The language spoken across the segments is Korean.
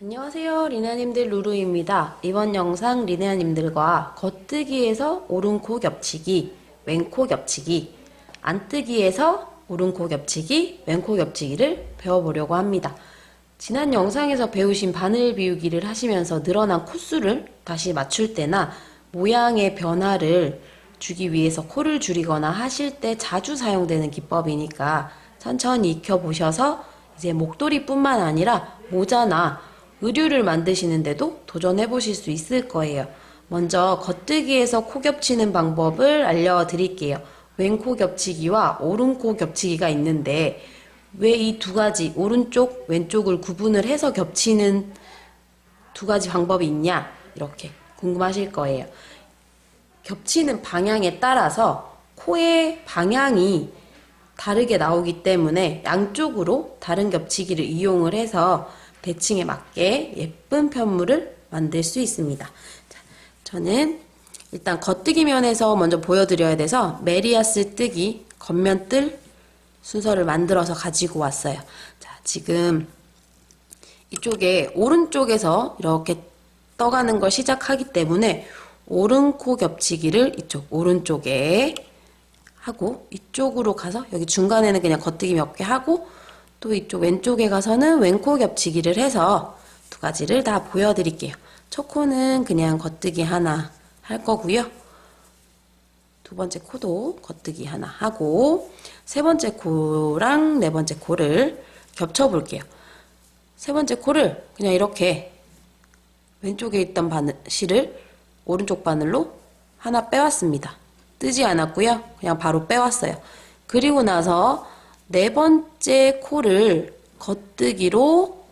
안녕하세요, 리나님들 루루입니다. 이번 영상 리나님들과 겉뜨기에서 오른코 겹치기, 왼코 겹치기, 안뜨기에서 오른코 겹치기, 왼코 겹치기를 배워보려고 합니다. 지난 영상에서 배우신 바늘 비우기를 하시면서 늘어난 코수를 다시 맞출 때나 모양의 변화를 주기 위해서 코를 줄이거나 하실 때 자주 사용되는 기법이니까 천천히 익혀보셔서 이제 목도리뿐만 아니라 모자나 의류를 만드시는데도 도전해 보실 수 있을 거예요. 먼저 겉뜨기에서 코 겹치는 방법을 알려드릴게요. 왼코 겹치기와 오른코 겹치기가 있는데 왜 이 두 가지 오른쪽 왼쪽을 구분을 해서 겹치는 두 가지 방법이 있냐 이렇게 궁금하실 거예요. 겹치는 방향에 따라서 코의 방향이 다르게 나오기 때문에 양쪽으로 다른 겹치기를 이용을 해서 대칭에 맞게 예쁜 편물을 만들 수 있습니다. 자, 저는 일단 겉뜨기 면에서 먼저 보여드려야 돼서 메리아스 뜨기 겉면 뜰 순서를 만들어서 가지고 왔어요. 자, 지금 이쪽에 오른쪽에서 이렇게 떠가는 걸 시작하기 때문에 오른코 겹치기를 이쪽 오른쪽에 하고 이쪽으로 가서 여기 중간에는 그냥 겉뜨기 몇 개 하고 또 이쪽 왼쪽에 가서는 왼코 겹치기를 해서 두 가지를 다 보여드릴게요. 첫 코는 그냥 겉뜨기 하나 할 거고요. 두 번째 코도 겉뜨기 하나 하고 세 번째 코랑 네 번째 코를 겹쳐 볼게요. 세 번째 코를 그냥 이렇게 왼쪽에 있던 실을 오른쪽 바늘로 하나 빼왔습니다. 뜨지 않았고요. 그냥 바로 빼왔어요. 그리고 나서 네 번째 코를 겉뜨기로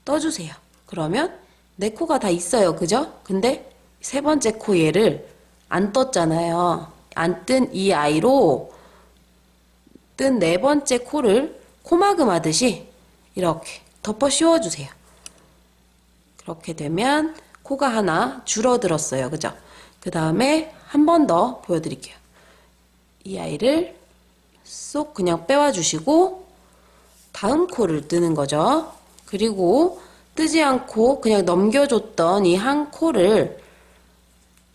떠주세요. 그러면 네 코가 다 있어요. 그죠? 근데 세 번째 코 얘를 안 떴잖아요. 안 뜬 이 아이로 뜬 네 번째 코를 코막음 하듯이 이렇게 덮어 씌워주세요. 그렇게 되면 코가 하나 줄어들었어요. 그죠? 그 다음에 한 번 더 보여드릴게요. 이 아이를 쏙 그냥 빼와주시고 다음 코를 뜨는 거죠. 그리고 뜨지 않고 그냥 넘겨줬던 이 한 코를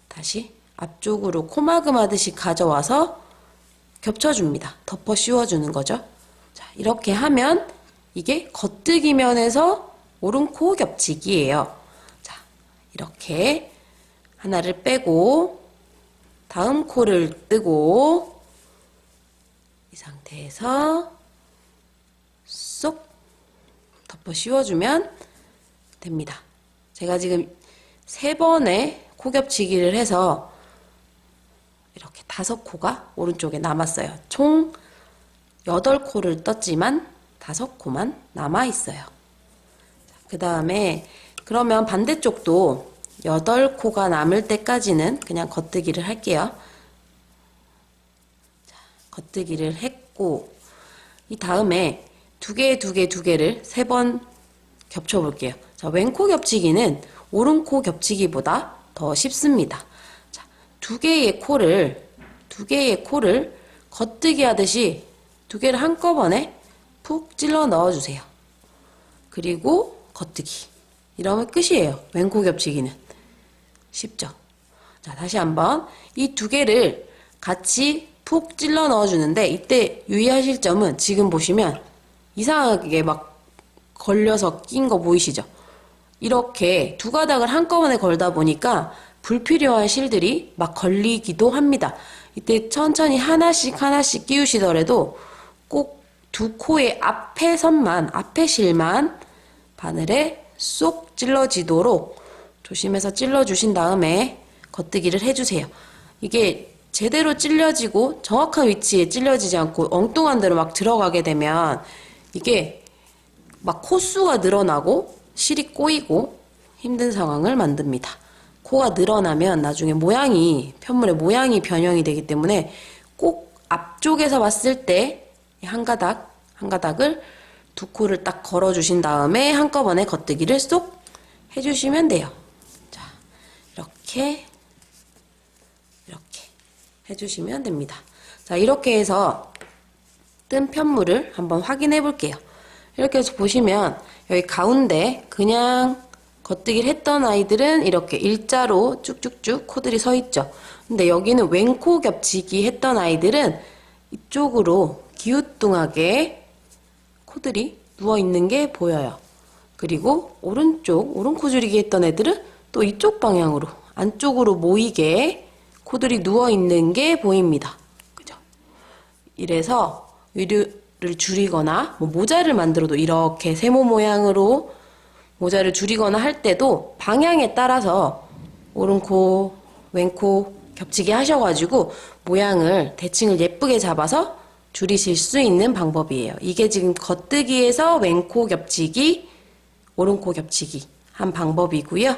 다시 앞쪽으로 코막음 하듯이 가져와서 겹쳐줍니다. 덮어 씌워주는 거죠. 자, 이렇게 하면 이게 겉뜨기 면에서 오른코 겹치기예요. 자, 이렇게 하나를 빼고 다음 코를 뜨고 이 상태에서 쏙 덮어 씌워주면 됩니다. 제가 지금 세 번의 코 겹치기를 해서 이렇게 5코가 오른쪽에 남았어요. 총 8코를 떴지만 5코만 남아있어요. 그 다음에 그러면 반대쪽도 8코가 남을 때까지는 그냥 겉뜨기를 할게요. 자, 겉뜨기를 했고 이 다음에 두 개를 3번 겹쳐 볼게요. 자, 왼코 겹치기는 오른코 겹치기보다 더 쉽습니다. 자, 두 개의 코를 겉뜨기 하듯이 두 개를 한꺼번에 푹 찔러 넣어주세요. 그리고 겉뜨기. 이러면 끝이에요. 왼코 겹치기는. 쉽죠? 자, 다시 한번 이 두 개를 같이 푹 찔러 넣어주는데 이때 유의하실 점은 지금 보시면 이상하게 막 걸려서 낀 거 보이시죠? 이렇게 두 가닥을 한꺼번에 걸다 보니까 불필요한 실들이 막 걸리기도 합니다. 이때 천천히 하나씩 끼우시더라도 꼭 두 코의 앞에 선만, 앞에 실만 바늘에 쏙 찔러지도록 조심해서 찔러주신 다음에 겉뜨기를 해주세요. 이게 제대로 찔려지고 정확한 위치에 찔려지지 않고 엉뚱한 데로 막 들어가게 되면 이게 막 코수가 늘어나고 실이 꼬이고 힘든 상황을 만듭니다. 코가 늘어나면 나중에 편물의 모양이 변형이 되기 때문에 꼭 앞쪽에서 봤을 때 한 가닥을 두 코를 딱 걸어주신 다음에 한꺼번에 겉뜨기를 쏙 해주시면 돼요. 자, 이렇게 해주시면 됩니다. 자, 이렇게 해서 뜬 편물을 한번 확인해 볼게요. 이렇게 해서 보시면 여기 가운데 그냥 겉뜨기를 했던 아이들은 이렇게 일자로 쭉쭉쭉 코들이 서 있죠. 근데 여기는 왼코 겹치기 했던 아이들은 이쪽으로 기우뚱하게 코들이 누워 있는 게 보여요. 그리고 오른쪽 오른코 줄이기 했던 애들은 또 이쪽 방향으로 안쪽으로 모이게 코들이 누워 있는 게 보입니다. 그죠? 이래서 위를 줄이거나 뭐 모자를 만들어도 이렇게 세모 모양으로 모자를 줄이거나 할 때도 방향에 따라서 오른코, 왼코 겹치기 하셔가지고 모양을 대칭을 예쁘게 잡아서 줄이실 수 있는 방법이에요. 이게 지금 겉뜨기에서 왼코 겹치기, 오른코 겹치기 한 방법이고요.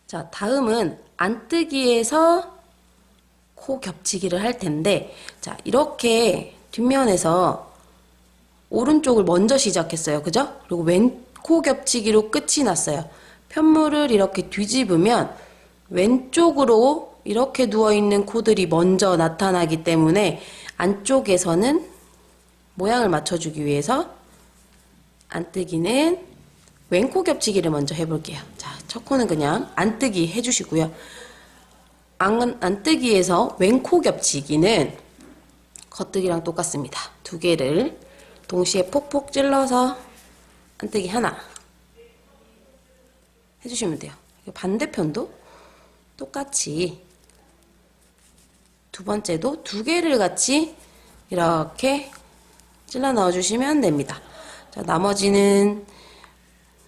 자, 다음은 안뜨기에서 코 겹치기를 할 텐데, 자, 이렇게 뒷면에서 오른쪽을 먼저 시작했어요. 그죠? 그리고 왼코 겹치기로 끝이 났어요. 편물을 이렇게 뒤집으면 왼쪽으로 이렇게 누워있는 코들이 먼저 나타나기 때문에 안쪽에서는 모양을 맞춰주기 위해서 안뜨기는 왼코 겹치기를 먼저 해볼게요. 자, 첫 코는 그냥 안뜨기 해주시고요. 안뜨기에서 왼코 겹치기는 겉뜨기랑 똑같습니다. 두 개를 동시에 폭폭 찔러서 안뜨기 하나 해주시면 돼요. 반대편도 똑같이 두 번째도 두 개를 같이 이렇게 찔러 넣어주시면 됩니다. 자, 나머지는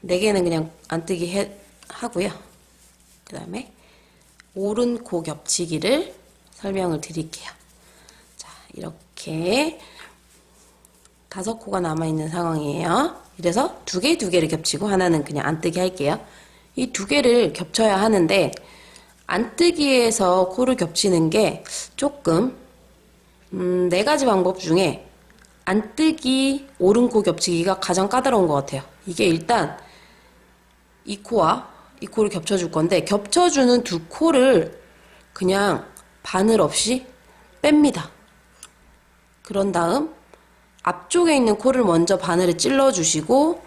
네 개는 그냥 안뜨기 하고요. 그 다음에 오른코 겹치기를 설명을 드릴게요. 자, 이렇게 5코가 남아있는 상황이에요. 이래서 두 개를 겹치고 하나는 그냥 안뜨기 할게요. 이 두 개를 겹쳐야 하는데 안뜨기에서 코를 겹치는 게 조금 4가지 방법 중에 안뜨기 오른코 겹치기가 가장 까다로운 것 같아요. 이게 일단 이 코와 이 코를 겹쳐줄 건데 겹쳐주는 두 코를 그냥 바늘 없이 뺍니다. 그런 다음 앞쪽에 있는 코를 먼저 바늘에 찔러주시고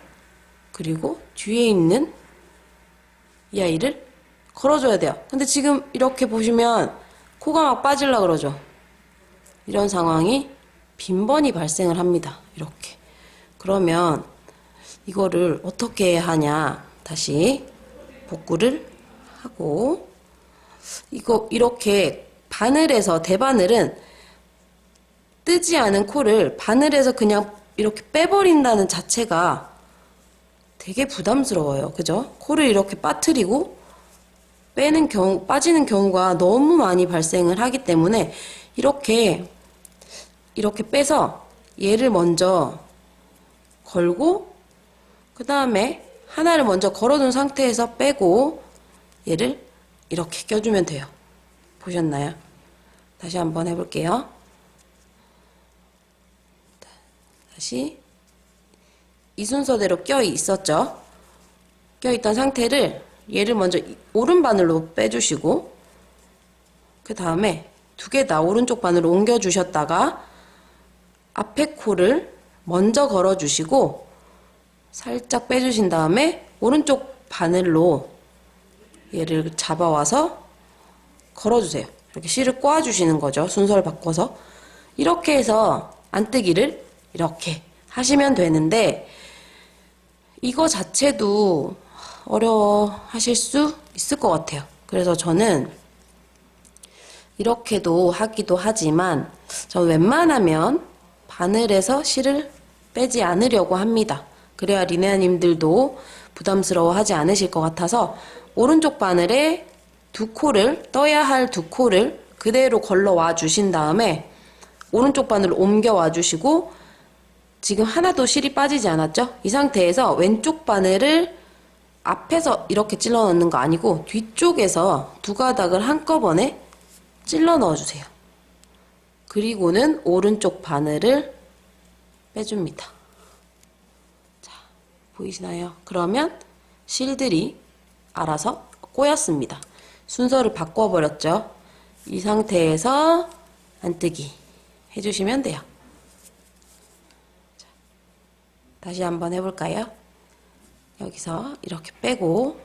그리고 뒤에 있는 이 아이를 걸어줘야 돼요. 근데 지금 이렇게 보시면 코가 막 빠지려고 그러죠. 이런 상황이 빈번히 발생을 합니다. 이렇게. 그러면 이거를 어떻게 해야 하냐. 다시 복구를 하고 이거 이렇게 바늘에서 대바늘은 뜨지 않은 코를 바늘에서 그냥 이렇게 빼버린다는 자체가 되게 부담스러워요. 그죠? 코를 이렇게 빠뜨리고 빼는 경우, 빠지는 경우가 너무 많이 발생을 하기 때문에 이렇게 빼서 얘를 먼저 걸고 그 다음에 하나를 먼저 걸어둔 상태에서 빼고 얘를 이렇게 껴주면 돼요. 보셨나요? 다시 한번 해볼게요. 다시 이 순서대로 껴 있었죠. 껴 있던 상태를 얘를 먼저 오른 바늘로 빼주시고 그 다음에 두 개 다 오른쪽 바늘로 옮겨 주셨다가 앞에 코를 먼저 걸어 주시고 살짝 빼주신 다음에 오른쪽 바늘로 얘를 잡아와서 걸어주세요. 이렇게 실을 꼬아주시는 거죠. 순서를 바꿔서 이렇게 해서 안뜨기를 이렇게 하시면 되는데 이거 자체도 어려워 하실 수 있을 것 같아요. 그래서 저는 이렇게도 하기도 하지만 저는 웬만하면 바늘에서 실을 빼지 않으려고 합니다. 그래야 리네아님들도 부담스러워 하지 않으실 것 같아서 오른쪽 바늘에 두 코를 떠야 할 두 코를 그대로 걸러와 주신 다음에 오른쪽 바늘을 옮겨와 주시고 지금 하나도 실이 빠지지 않았죠? 이 상태에서 왼쪽 바늘을 앞에서 이렇게 찔러 넣는 거 아니고 뒤쪽에서 두 가닥을 한꺼번에 찔러 넣어주세요. 그리고는 오른쪽 바늘을 빼줍니다. 자, 보이시나요? 그러면 실들이 알아서 꼬였습니다. 순서를 바꿔버렸죠? 이 상태에서 안뜨기 해주시면 돼요. 다시 한번 해볼까요? 여기서 이렇게 빼고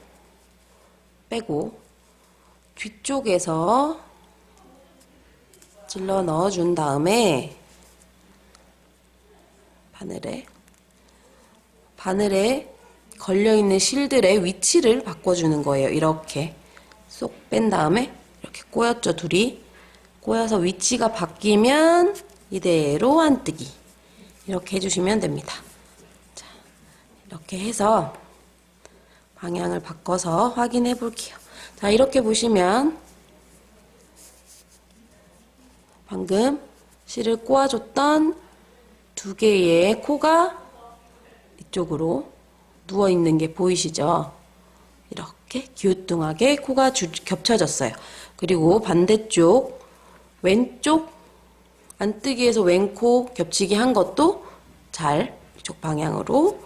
뒤쪽에서 찔러 넣어준 다음에 바늘에 걸려있는 실들의 위치를 바꿔주는 거예요. 이렇게 쏙 뺀 다음에 이렇게 꼬였죠, 둘이. 꼬여서 위치가 바뀌면 이대로 안뜨기. 이렇게 해주시면 됩니다. 자, 이렇게 해서 방향을 바꿔서 확인해 볼게요. 자, 이렇게 보시면 방금 실을 꼬아줬던 두 개의 코가 이쪽으로 누워있는 게 보이시죠? 이렇게 기우뚱하게 코가 겹쳐졌어요. 그리고 반대쪽 왼쪽 안뜨기에서 왼코 겹치기 한 것도 잘 이쪽 방향으로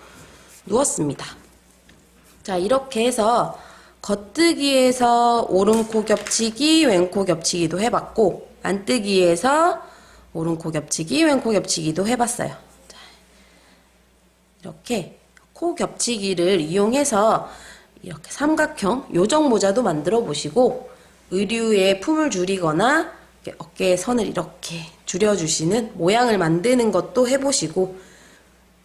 누웠습니다. 자, 이렇게 해서 겉뜨기에서 오른코 겹치기, 왼코 겹치기도 해봤고, 안뜨기에서 오른코 겹치기, 왼코 겹치기도 해봤어요. 자, 이렇게 코 겹치기를 이용해서 이렇게 삼각형 요정 모자도 만들어 보시고, 의류에 품을 줄이거나 어깨에 선을 이렇게 줄여주시는 모양을 만드는 것도 해보시고,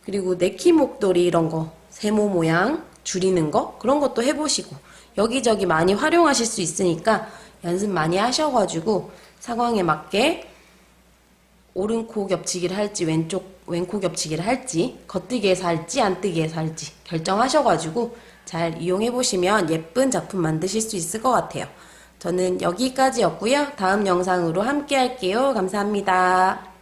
그리고 네키 목도리 이런 거 세모 모양 줄이는 거 그런 것도 해보시고 여기저기 많이 활용하실 수 있으니까 연습 많이 하셔가지고 상황에 맞게 오른코 겹치기를 할지 왼코 겹치기를 할지 겉뜨기에서 할지 안뜨기에서 할지 결정하셔가지고 잘 이용해보시면 예쁜 작품 만드실 수 있을 것 같아요. 저는 여기까지였고요. 다음 영상으로 함께 할게요. 감사합니다.